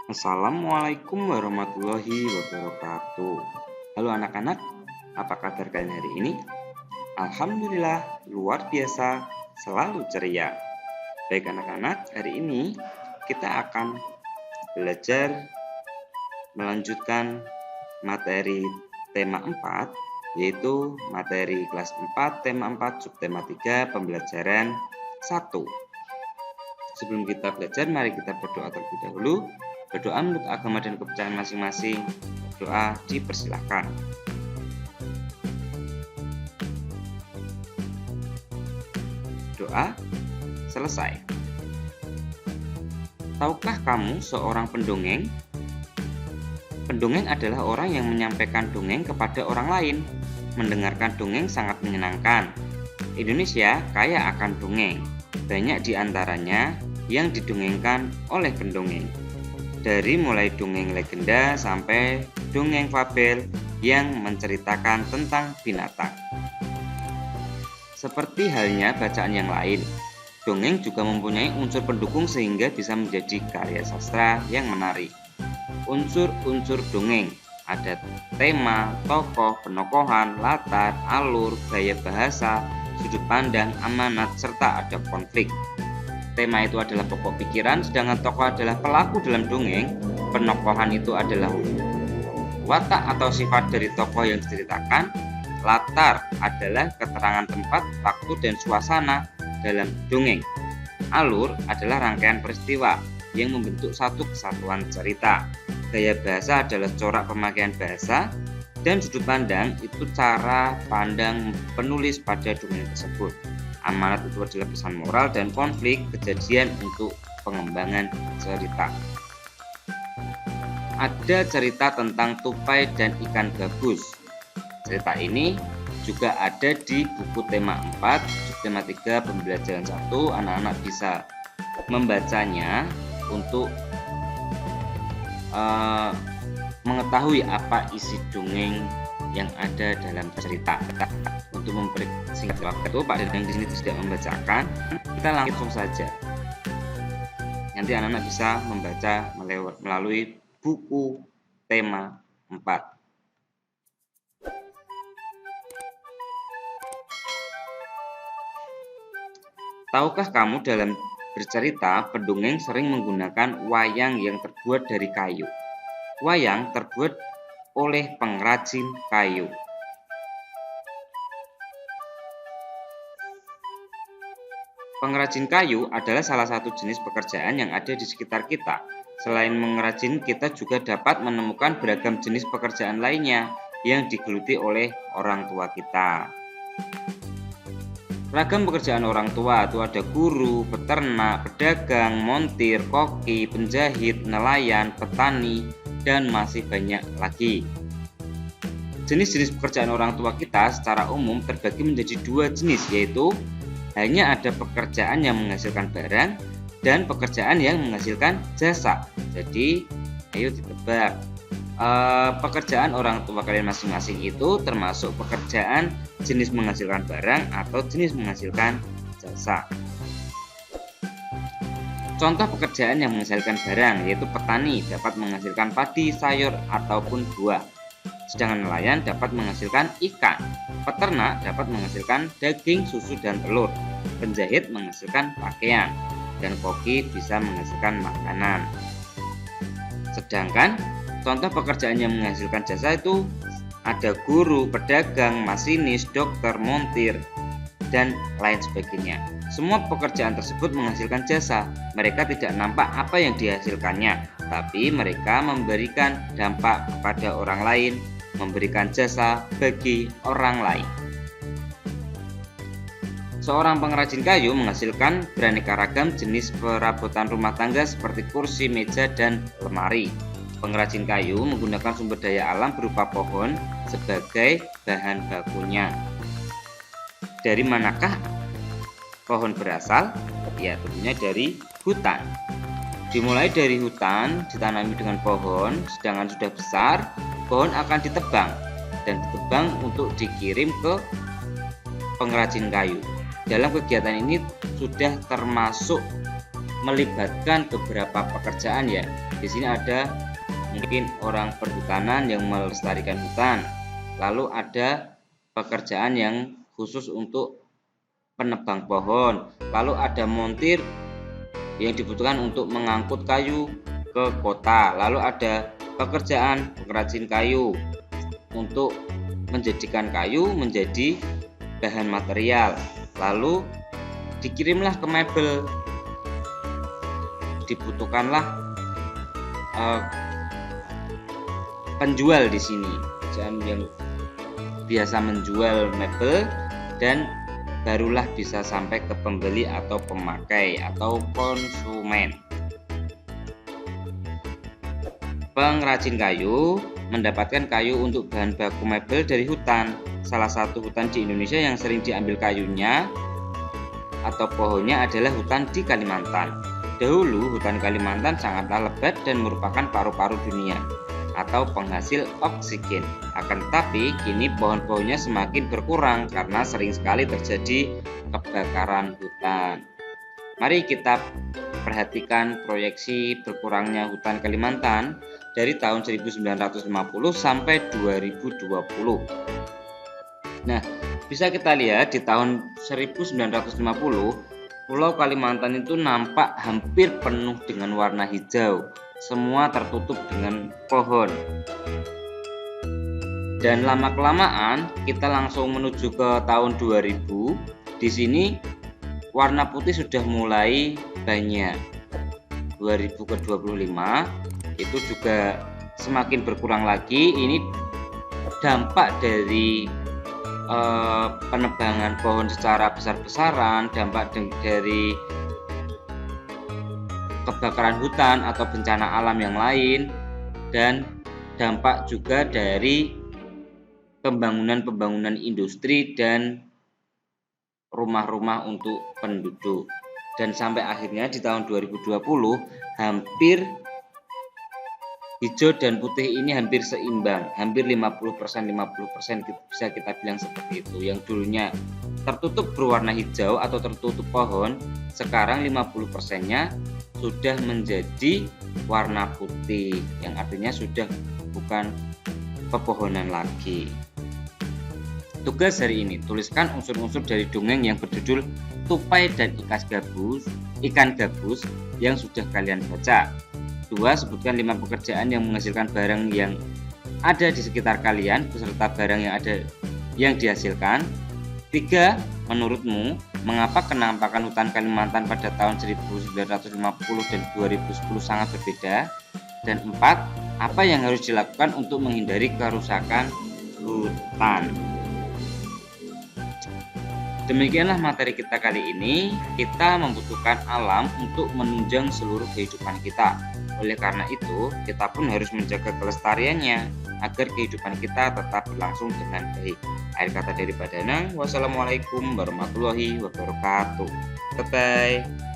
Assalamualaikum warahmatullahi wabarakatuh. Halo anak-anak, apa kabar kalian hari ini? Alhamdulillah, luar biasa, selalu ceria. Baik anak-anak, hari ini kita akan belajar melanjutkan materi tema 4, yaitu materi kelas 4, tema 4, subtema 3, pembelajaran 1. Sebelum kita belajar, mari kita berdoa terlebih dahulu. Berdoa menurut agama dan kepercayaan masing-masing. Doa dipersilahkan. Doa selesai. Tahukah kamu seorang pendongeng? Pendongeng adalah orang yang menyampaikan dongeng kepada orang lain. Mendengarkan dongeng sangat menyenangkan. Indonesia kaya akan dongeng. Banyak di antaranya yang didongengkan oleh pendongeng. Dari mulai dongeng legenda sampai dongeng fabel yang menceritakan tentang binatang. Seperti halnya bacaan yang lain, dongeng juga mempunyai unsur pendukung sehingga bisa menjadi karya sastra yang menarik. Unsur-unsur dongeng ada tema, tokoh, penokohan, latar, alur, gaya bahasa, sudut pandang, amanat, serta ada konflik. Tema itu adalah pokok pikiran, sedangkan tokoh adalah pelaku dalam dongeng. Penokohan itu adalah watak atau sifat dari tokoh yang diceritakan. Latar adalah keterangan tempat, waktu, dan suasana dalam dongeng. Alur adalah rangkaian peristiwa yang membentuk satu kesatuan cerita. Gaya bahasa adalah corak pemakaian bahasa, dan sudut pandang itu cara pandang penulis pada dongeng tersebut. Amanat itu adalah pesan moral, dan konflik kejadian untuk pengembangan cerita. Ada cerita tentang tupai dan ikan gabus. Cerita ini juga ada di buku tema 4, subtema 3, pembelajaran 1. Anak-anak bisa membacanya untuk mengetahui apa isi dongeng yang ada dalam cerita. Untuk mempersingkat waktu, Pak Dedeng di sini tidak membacakan. Kita langsung saja. Nanti anak-anak bisa membaca melalui buku tema 4. Tahukah kamu dalam bercerita, pendongeng sering menggunakan wayang yang terbuat dari kayu. Wayang terbuat oleh pengrajin kayu. Pengrajin kayu adalah salah satu jenis pekerjaan yang ada di sekitar kita. Selain mengrajin, kita juga dapat menemukan beragam jenis pekerjaan lainnya yang digeluti oleh orang tua kita. Ragam pekerjaan orang tua itu ada guru, peternak, pedagang, montir, koki, penjahit, nelayan, petani, dan masih banyak lagi. Jenis-jenis pekerjaan orang tua kita secara umum terbagi menjadi dua jenis, yaitu hanya ada pekerjaan yang menghasilkan barang dan pekerjaan yang menghasilkan jasa. Jadi, ayo ditebak. Pekerjaan orang tua kalian masing-masing itu termasuk pekerjaan jenis menghasilkan barang atau jenis menghasilkan jasa. Contoh pekerjaan yang menghasilkan barang yaitu petani dapat menghasilkan padi, sayur, ataupun buah. Sedangkan nelayan dapat menghasilkan ikan. Peternak dapat menghasilkan daging, susu, dan telur. Penjahit menghasilkan pakaian. Dan koki bisa menghasilkan makanan. Sedangkan contoh pekerjaan yang menghasilkan jasa itu ada guru, pedagang, masinis, dokter, montir, dan lain sebagainya. Semua pekerjaan tersebut menghasilkan jasa. Mereka tidak nampak apa yang dihasilkannya, tapi mereka memberikan dampak kepada orang lain, memberikan jasa bagi orang lain. Seorang pengrajin kayu menghasilkan beraneka ragam jenis perabotan rumah tangga seperti kursi, meja, dan lemari. Pengrajin kayu menggunakan sumber daya alam berupa pohon sebagai bahan bakunya. Dari manakah pohon berasal? Ya, tentunya dari hutan. Dimulai dari hutan, ditanami dengan pohon, sedangkan sudah besar, pohon akan ditebang dan ditebang untuk dikirim ke pengrajin kayu. Dalam kegiatan ini sudah termasuk melibatkan beberapa pekerjaan ya. Di sini ada mungkin orang perhutanan yang melestarikan hutan, lalu ada pekerjaan yang khusus untuk penebang pohon, lalu ada montir yang dibutuhkan untuk mengangkut kayu ke kota, lalu ada pekerjaan pengrajin kayu untuk menjadikan kayu menjadi bahan material, lalu dikirimlah ke mebel, dibutuhkanlah penjual di sini, pekerjaan yang biasa menjual mebel, dan barulah bisa sampai ke pembeli atau pemakai atau konsumen. Pengrajin kayu mendapatkan kayu untuk bahan baku mebel dari hutan. Salah satu hutan di Indonesia yang sering diambil kayunya atau pohonnya adalah hutan di Kalimantan. Dahulu hutan Kalimantan sangatlah lebat dan merupakan paru-paru dunia atau penghasil oksigen. Akan tetapi kini pohon-pohonnya semakin berkurang karena sering sekali terjadi kebakaran hutan. Mari kita perhatikan proyeksi berkurangnya hutan Kalimantan dari tahun 1950 sampai 2020. Nah, bisa kita lihat di tahun 1950 Pulau Kalimantan itu nampak hampir penuh dengan warna hijau. Semua tertutup dengan pohon. Dan lama-kelamaan kita langsung menuju ke tahun 2000. Di sini warna putih sudah mulai banyak. 2000 ke 25 itu juga semakin berkurang lagi. Ini dampak dari penebangan pohon secara besar-besaran, dampak dari kebakaran hutan atau bencana alam yang lain, dan dampak juga dari pembangunan industri dan rumah-rumah untuk penduduk. Dan sampai akhirnya di tahun 2020 hampir hijau dan putih ini hampir seimbang, hampir 50% bisa kita bilang seperti itu. Yang dulunya tertutup berwarna hijau atau tertutup pohon, sekarang 50%-nya sudah menjadi warna putih, yang artinya sudah bukan pepohonan lagi. Tugas hari ini, tuliskan unsur-unsur dari dongeng yang berjudul Tupai dan Ikan Gabus yang sudah kalian baca. 2. Sebutkan 5 pekerjaan yang menghasilkan barang yang ada di sekitar kalian beserta barang yang dihasilkan. 3. Menurutmu, mengapa kenampakan hutan Kalimantan pada tahun 1950 dan 2010 sangat berbeda? Dan 4. Apa yang harus dilakukan untuk menghindari kerusakan hutan? Demikianlah materi kita kali ini. Kita membutuhkan alam untuk menunjang seluruh kehidupan kita. Oleh karena itu, kita pun harus menjaga kelestariannya agar kehidupan kita tetap berlangsung dengan baik. Akhir kata dari Pak Danang, wassalamualaikum warahmatullahi wabarakatuh. Bye-bye.